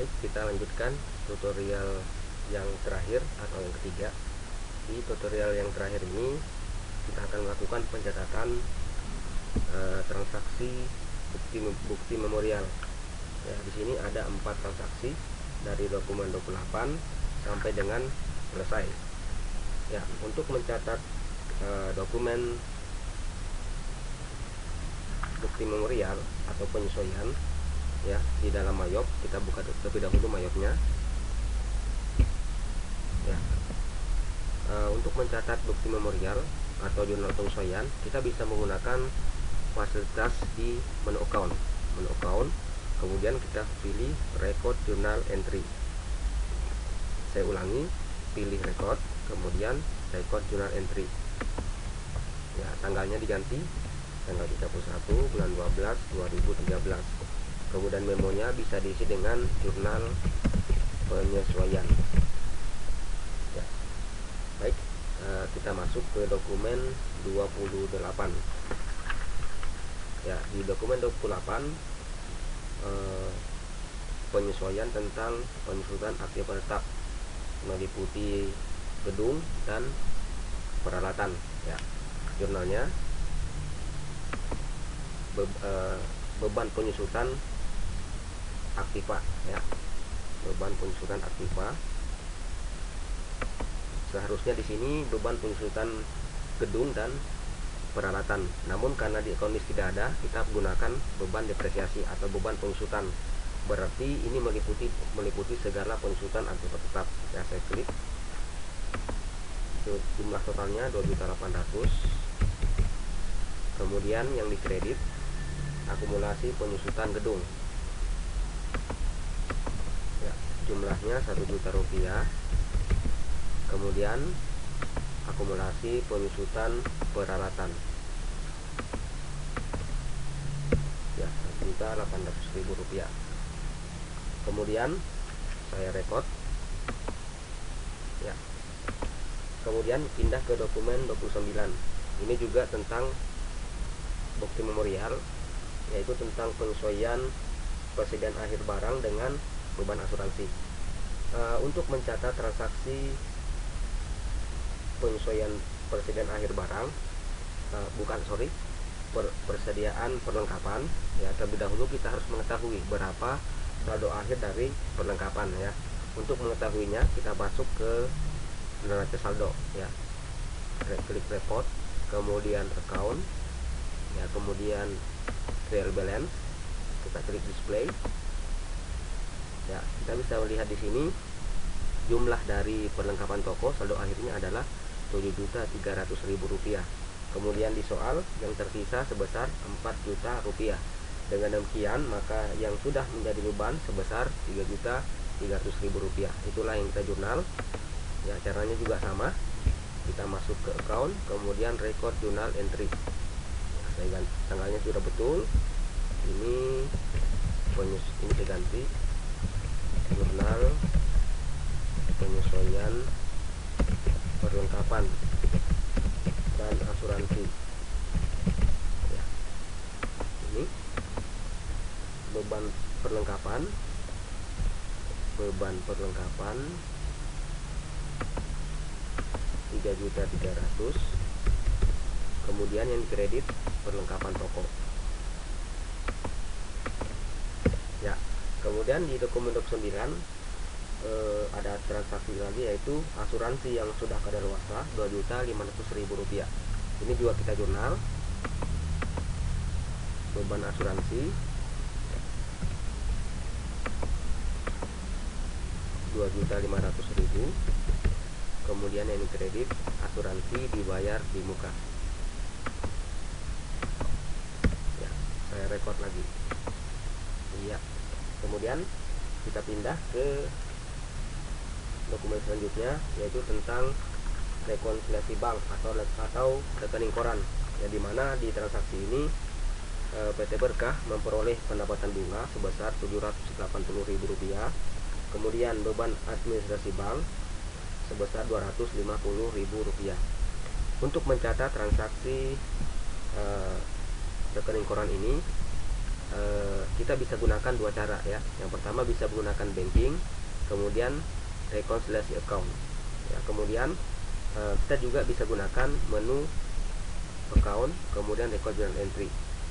Baik, kita lanjutkan tutorial yang terakhir atau yang ketiga. Di tutorial yang terakhir ini kita akan melakukan pencatatan transaksi bukti memorial. Ya, di sini ada 4 transaksi dari dokumen 28 sampai dengan selesai. Ya, untuk mencatat dokumen bukti memorial atau penyesuaian, ya, di dalam mayop, kita buka terlebih dahulu mayopnya. Ya, untuk mencatat bukti memorial atau jurnal penyesuaian, kita bisa menggunakan fasilitas di menu account. Kemudian kita pilih record journal entry. Saya ulangi, pilih record, kemudian record journal entry. Ya, tanggalnya diganti tanggal 31 bulan 12 2013. Kemudian memonya bisa diisi dengan jurnal penyesuaian. Ya. Baik, kita masuk ke dokumen 28. Ya, di dokumen 28 penyesuaian tentang penyesuaian aktiva tetap meliputi gedung dan peralatan. Ya, jurnalnya beban penyusutan aktiva, ya, beban penyusutan aktiva. Seharusnya di sini beban penyusutan gedung dan peralatan, namun karena di ekonomis tidak ada, kita gunakan beban depresiasi atau beban penyusutan. Berarti ini meliputi segala penyusutan aktiva tetap. Ya, saya klik. Jumlah totalnya 2.800.000. Kemudian yang dikredit akumulasi penyusutan gedung. Ya, jumlahnya 1 juta rupiah. Kemudian akumulasi penyusutan peralatan. Ya, 1.800.000 rupiah. Kemudian saya record. Ya. Kemudian pindah ke dokumen 29. Ini juga tentang bukti memorial, yaitu tentang penyesuaian persediaan akhir barang dengan beban asuransi. Untuk mencatat transaksi penyesuaian persediaan akhir barang, persediaan perlengkapan, ya, terlebih dahulu kita harus mengetahui berapa saldo akhir dari perlengkapan, ya. Untuk mengetahuinya kita masuk ke neraca saldo, ya, klik report, kemudian account, ya, kemudian trial balance, kita klik display. Ya, kita bisa melihat di sini jumlah dari perlengkapan toko saldo akhirnya adalah 7.300.000 rupiah. Kemudian di soal yang tersisa sebesar 4 juta rupiah. Dengan demikian maka yang sudah menjadi beban sebesar 3.300.000 rupiah. Itulah yang kita jurnal. Ya, caranya juga sama. Kita masuk ke account, kemudian record journal entry. Nah, saya ganti tanggalnya sudah betul. Ini saya ganti jurnal penyesuaian perlengkapan dan asuransi. Ya, ini beban perlengkapan 3.300.000. Kemudian yang kredit perlengkapan toko. Ya, kemudian di dokumen 29 ada transaksi lagi, yaitu asuransi yang sudah kadaluarsa 2.500.000 rupiah. Ini juga kita jurnal beban asuransi 2.500.000. Kemudian yang kredit asuransi dibayar di muka. Ya, saya record lagi. Iya. Kemudian kita pindah ke dokumen selanjutnya, yaitu tentang rekonsiliasi bank atau rekening koran, ya, dimana di transaksi ini PT Berkah memperoleh pendapatan bunga sebesar 780.000 rupiah. Kemudian beban administrasi bank sebesar 250.000 rupiah. Untuk mencatat transaksi rekening koran ini, kita bisa gunakan dua cara ya. Yang pertama bisa menggunakan banking, kemudian rekonsiliasi account ya. Kemudian kita juga bisa gunakan menu account, kemudian record journal entry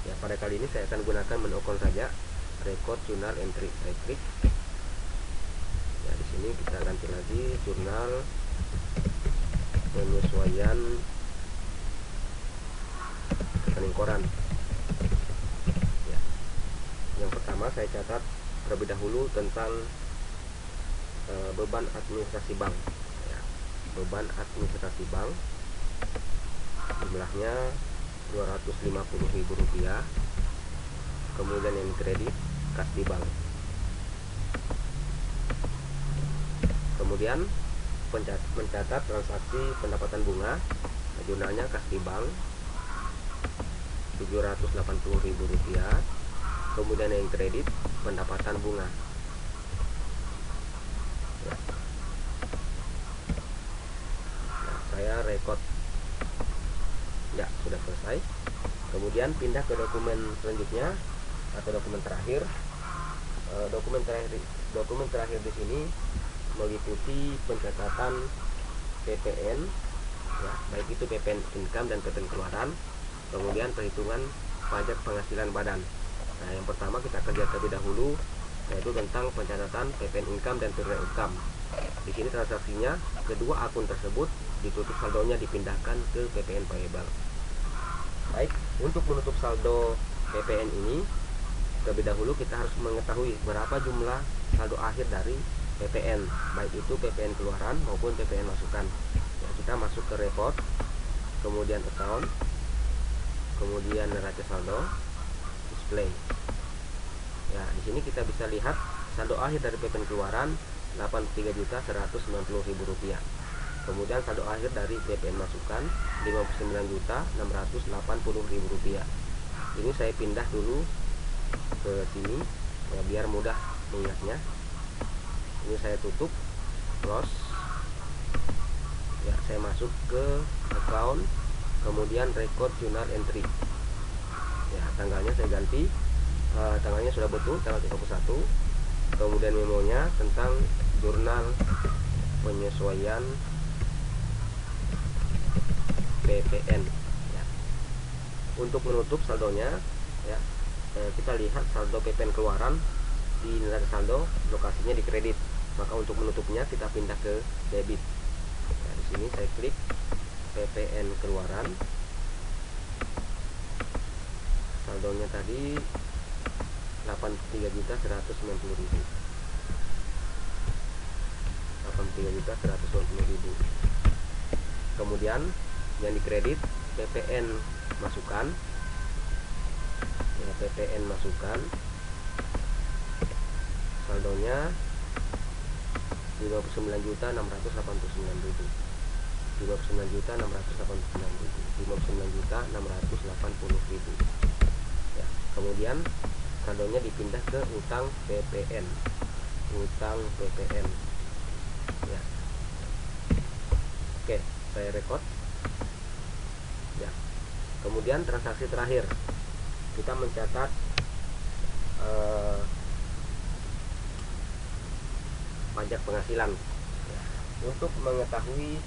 ya. Pada kali ini saya akan gunakan menu account saja, record journal entry. Saya klik ya. Di sini kita ganti lagi jurnal penyesuaian rekening koran ya. Yang pertama saya catat terlebih dahulu tentang beban administrasi bank ya. Beban administrasi bank jumlahnya Rp250.000. Kemudian yang kredit kas di bank. Kemudian mencatat transaksi pendapatan bunga, jurnalnya kas di bank Rp780.000. Kemudian yang kredit pendapatan bunga ya. Nah, saya record ya, sudah selesai. Kemudian pindah ke dokumen selanjutnya atau dokumen terakhir. Dokumen terakhir di sini meliputi pencatatan PPN ya, baik itu PPN income dan PPN keluaran, kemudian perhitungan pajak penghasilan badan. Nah, yang pertama kita kerja terlebih dahulu, yaitu tentang pencatatan PPN income dan PPN income. Di sini transaksinya kedua akun tersebut ditutup, saldonya dipindahkan ke PPN payable. Baik, untuk menutup saldo PPN ini terlebih dahulu kita harus mengetahui berapa jumlah saldo akhir dari PPN, baik itu PPN keluaran maupun PPN masukan ya. Kita masuk ke report, kemudian account, kemudian neraca saldo, display ya. Di sini kita bisa lihat saldo akhir dari PPN keluaran Rp83.190.000. Kemudian saldo akhir dari PPN masukan Rp59.680.000. Ini saya pindah dulu ke sini ya, biar mudah mengingatnya. Ini saya tutup, close ya. Saya masuk ke account, kemudian record journal entry ya. Tanggalnya saya ganti, tanggalnya sudah betul, tanggal 31. Kemudian memonya tentang jurnal penyesuaian PPN ya. Untuk menutup saldonya ya, kita lihat saldo PPN keluaran di neraca saldo, lokasinya di kredit. Maka untuk menutupnya kita pindah ke debit ya. Di sini saya klik PPN keluaran, saldonya tadi Rp83.190.000. Rp83.190.000. Kemudian yang dikredit PPN masukan ya, PPN masukan saldonya Rp59.689.000. Rp59.689.000 ya. Kemudian saldonya dipindah ke utang PPN, ya. Oke, saya record ya. Kemudian transaksi terakhir kita mencatat pajak penghasilan ya. Untuk mengetahui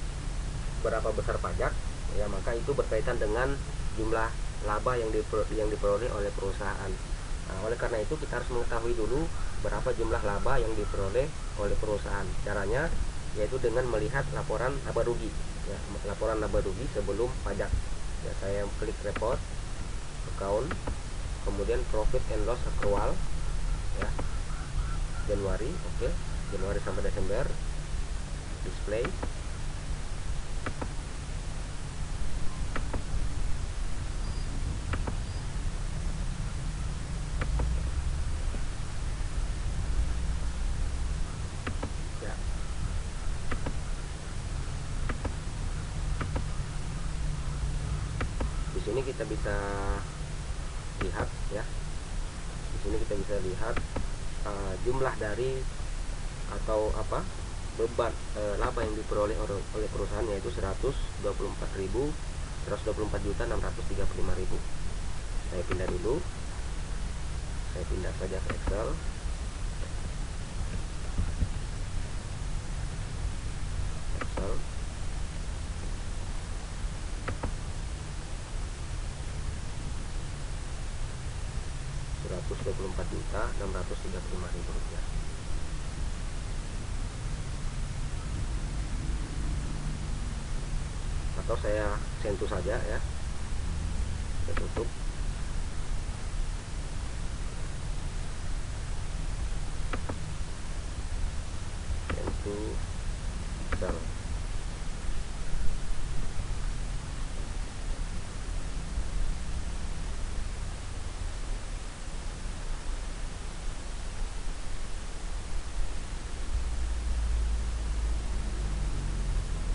berapa besar pajak ya, maka itu berkaitan dengan jumlah laba yang diperoleh oleh perusahaan. Nah, oleh karena itu kita harus mengetahui dulu berapa jumlah laba yang diperoleh oleh perusahaan. Caranya yaitu dengan melihat laporan laba rugi ya, laporan laba rugi sebelum pajak ya. Saya klik report, account, kemudian profit and loss accrual ya, Januari, oke. Januari sampai Desember, display ya. Di sini kita bisa lihat ya, di sini kita bisa lihat jumlah dari atau beban laba yang diperoleh oleh perusahaan, yaitu 124.635.000. Saya pindah dulu Saya pindah saja ke Excel. Excel. Rp124.635.000. Atau saya sentuh saja ya, saya tutup. Sentuh sel.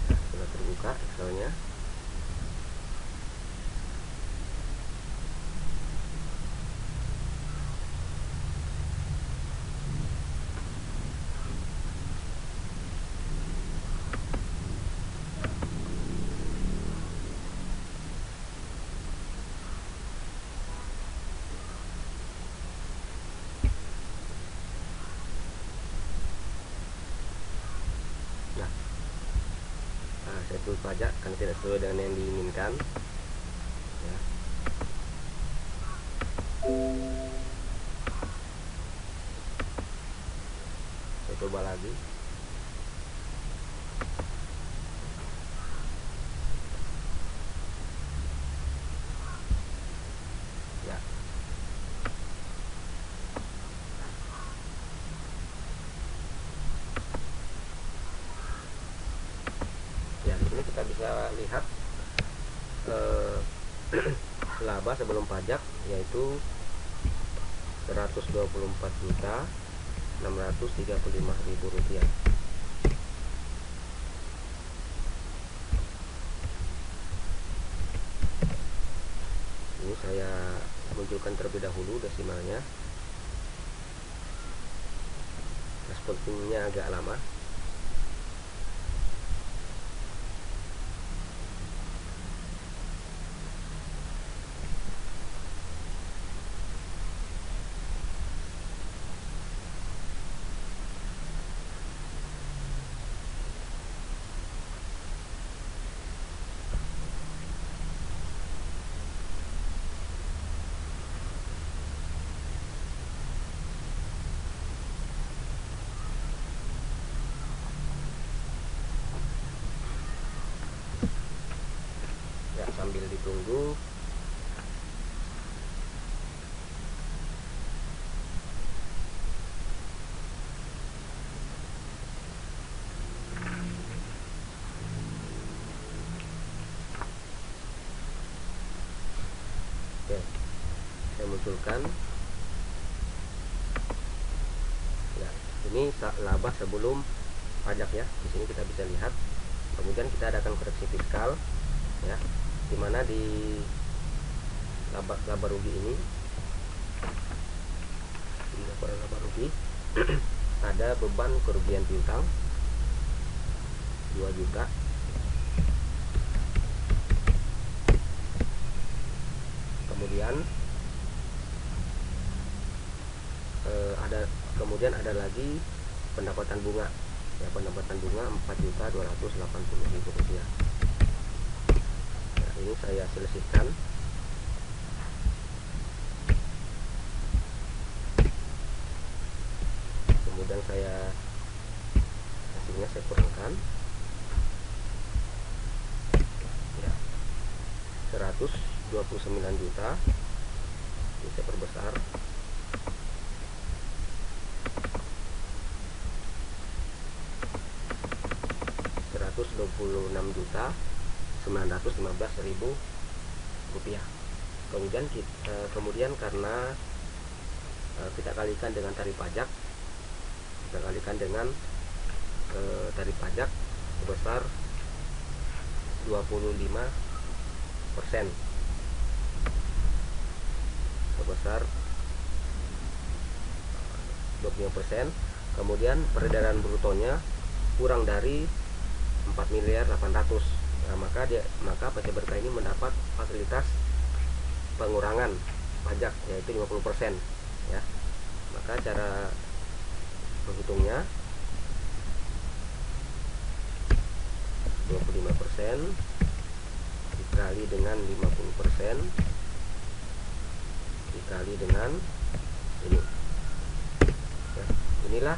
Sudah terbuka Excelnya. Saya tutup pajak karena tidak sesuai dengan yang diinginkan ya. Saya coba lagi. Ya. Ya, di sini kita bisa lihat laba sebelum pajak yaitu Rp124.635.000. Ini saya munculkan terlebih dahulu desimalnya. Responsingnya agak lama. Sambil ditunggu oke, saya munculkan ya, ini laba sebelum pajak ya. Di sini kita bisa lihat. Kemudian kita adakan koreksi fiskal ya, dimana di laba rugi ini, di laba rugi ada beban kerugian piutang 2 juta. Kemudian ada lagi pendapatan bunga ya, pendapatan bunga Rp4.280.000. Nah, ini saya selesaikan. Kemudian hasilnya saya kurangkan ya, 129 juta. Ini saya perbesar. Rp915.000. Kemudian karena kita kalikan dengan tarif pajak, sebesar 25%, kemudian peredaran brutonya kurang dari 4.800.000. Nah, maka PT Berkah ini mendapat fasilitas pengurangan pajak yaitu 50%. ya. Maka cara menghitungnya 25% dikali dengan 50% dikali dengan ini ya. Inilah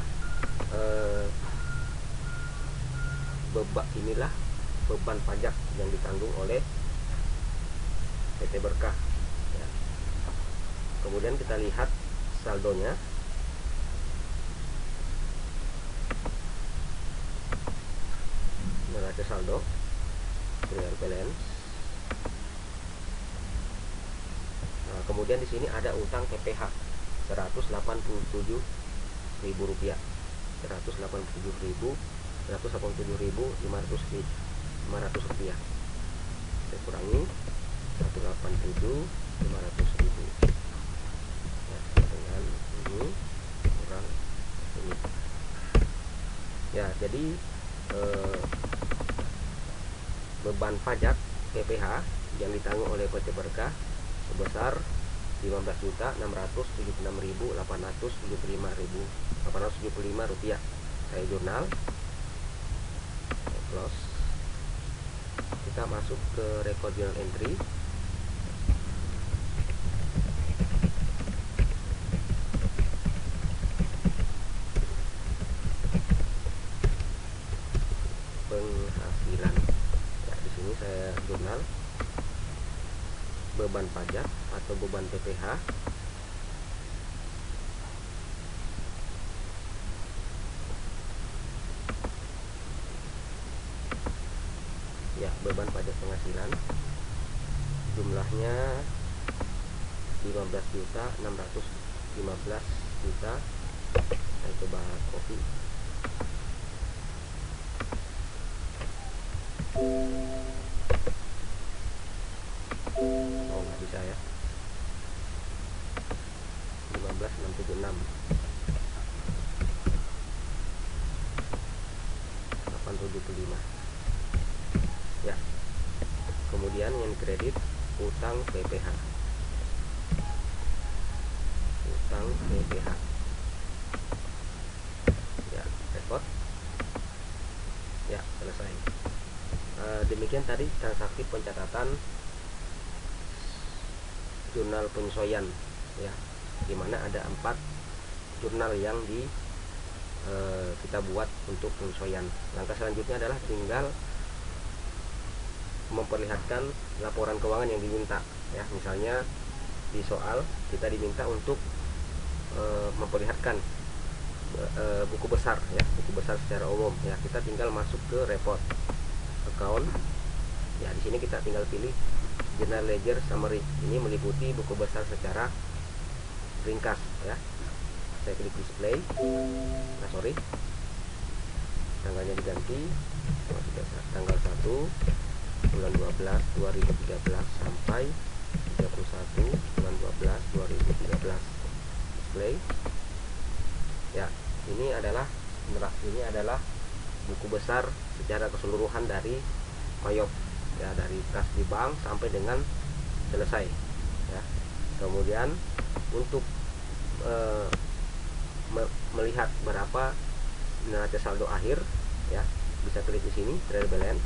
beban pajak yang ditanggung oleh PT Berkah ya. Kemudian kita lihat saldonya. Neraca saldo trial balance. Nah, kemudian di sini ada utang PPH Rp187.000, 187.500 rupiah. Saya kurangi 187.500.000 ya, dengan ini kurang ini ya. Jadi beban pajak PPH yang ditanggung oleh PT Berkah sebesar 15.676.875 rupiah. Saya jurnal, close. Kita masuk ke record journal entry. Penghasilan. Ya, di sini saya jurnal beban pajak atau beban PPH. Ya, beban pajak penghasilan jumlahnya 15.615.000. Saya coba copy. Oh, nggak bisa ya. 15.676.875 ya. Kemudian yang kredit utang PPH. Ya, record. Ya, selesai. Demikian tadi transaksi pencatatan jurnal penyesuaian ya, dimana ada 4 jurnal yang kita buat untuk penyesuaian. Langkah selanjutnya adalah tinggal memperlihatkan laporan keuangan yang diminta ya. Misalnya di soal kita diminta untuk memperlihatkan buku besar ya, buku besar secara umum ya. Kita tinggal masuk ke report account ya. Di sini kita tinggal pilih General Ledger Summary. Ini meliputi buku besar secara ringkas ya. Saya klik display. Nah, sorry, tanggalnya diganti tanggal 1 bulan 12 2013 sampai 31 bulan 12 2013. Display ya. Ini adalah buku besar secara keseluruhan dari Mayop ya, dari kas di bank sampai dengan selesai ya. Kemudian untuk melihat berapa neraca saldo akhir ya, bisa klik di sini trial balance,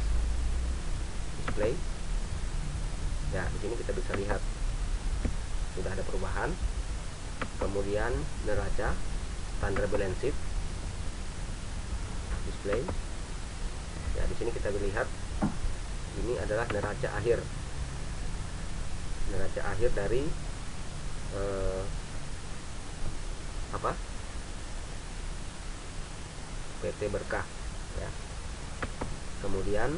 display ya. Di sini kita bisa lihat sudah ada perubahan. Kemudian neraca standar balance sheet, display ya. Di sini kita lihat ini adalah neraca akhir dari PT Berkah ya. Kemudian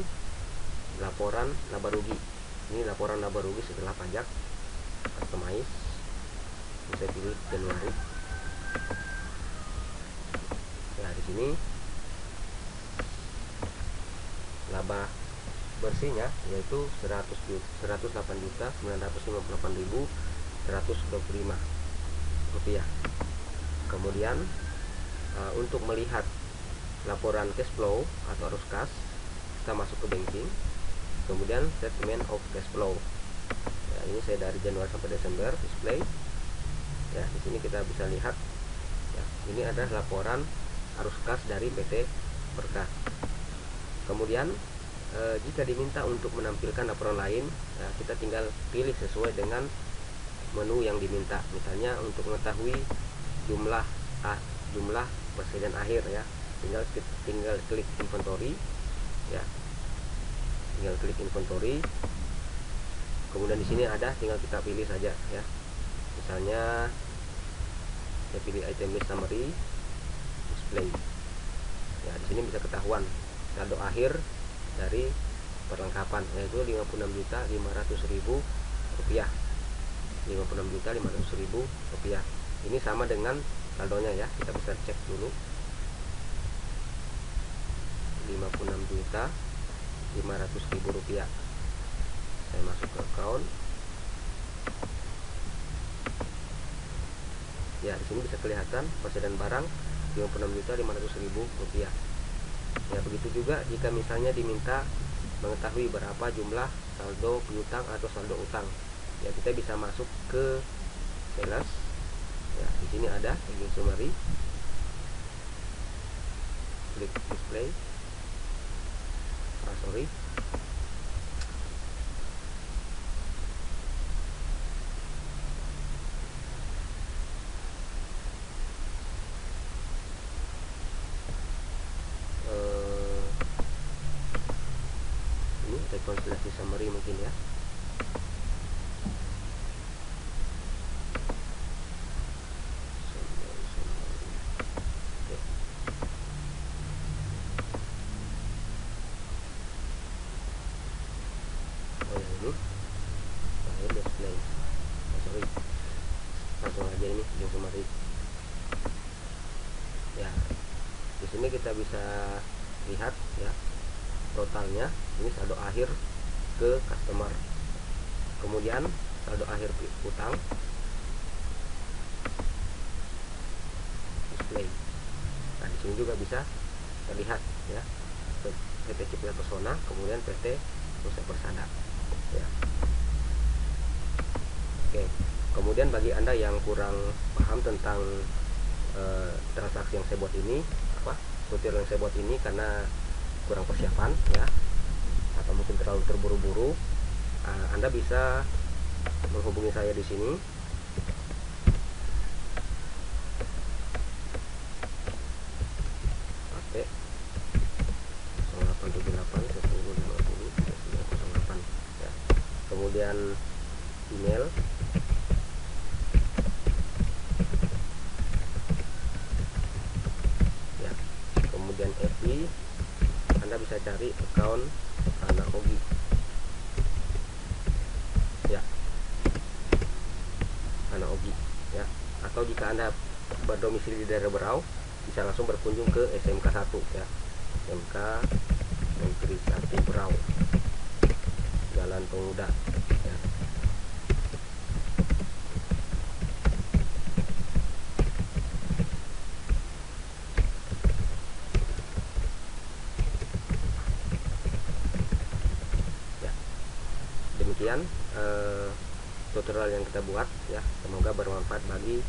laporan laba rugi. Ini laporan laba rugi setelah pajak. Customize. Saya pilih Januari. Ya, di sini laba bersihnya yaitu 108.958.125 rupiah. Kemudian untuk melihat laporan cash flow atau arus kas, kita masuk ke banking, kemudian statement of cash flow ya. Ini saya dari Januari sampai Desember, display Ya, di sini kita bisa lihat ya, ini adalah laporan arus kas dari PT Berkah. Kemudian jika diminta untuk menampilkan laporan lain, ya, kita tinggal pilih sesuai dengan menu yang diminta. Misalnya untuk mengetahui jumlah persediaan akhir, ya, tinggal klik inventory, ya, tinggal klik inventory. Kemudian di sini ada, tinggal kita pilih saja, ya. Misalnya saya pilih item list summary display. Ya, di sini bisa ketahuan saldo akhir dari perlengkapan, yaitu 56.500.000 rupiah. 56.500.000 rupiah. Ini sama dengan saldonya, ya. Kita bisa cek dulu. 56.500.000 rupiah. Saya masuk ke account. Ya, di sini bisa kelihatan persediaan barang 56.500.000 rupiah. Ya, begitu juga jika misalnya diminta mengetahui berapa jumlah saldo piutang atau saldo utang, ya, kita bisa masuk ke sales. Ya, di sini ada banking summary, klik display. Sorry. Ini rekonsiliasi summary mungkin, ya. Langsung aja ini yang summary. Ya, di sini kita bisa lihat, ya, totalnya. Ini saldo akhir ke customer, kemudian saldo akhir utang display. Nah, di sini juga bisa terlihat, ya, PT Cipta Pesona, kemudian PT Nusa Persada, ya. Oke, kemudian bagi Anda yang kurang paham tentang transaksi yang saya buat ini, tutorial yang saya buat ini, karena kurang persiapan, ya, atau mungkin terlalu terburu-buru, Anda bisa menghubungi saya di sini. Oke, 0878 ya. Kemudian email, ya. Kemudian FB, Anda bisa cari account anak Ogi, ya, anak Ogi, ya. Atau jika Anda berdomisili di daerah Berau, bisa langsung berkunjung ke SMK 1, ya, SMK Negeri 1 Berau, Jalan Pemuda, ya. Ya, demikian tutorial yang kita buat, ya. Semoga bermanfaat bagi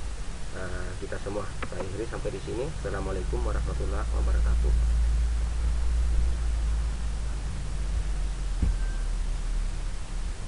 kita semua. Saya akhiri sampai di sini. Assalamualaikum warahmatullahi wabarakatuh.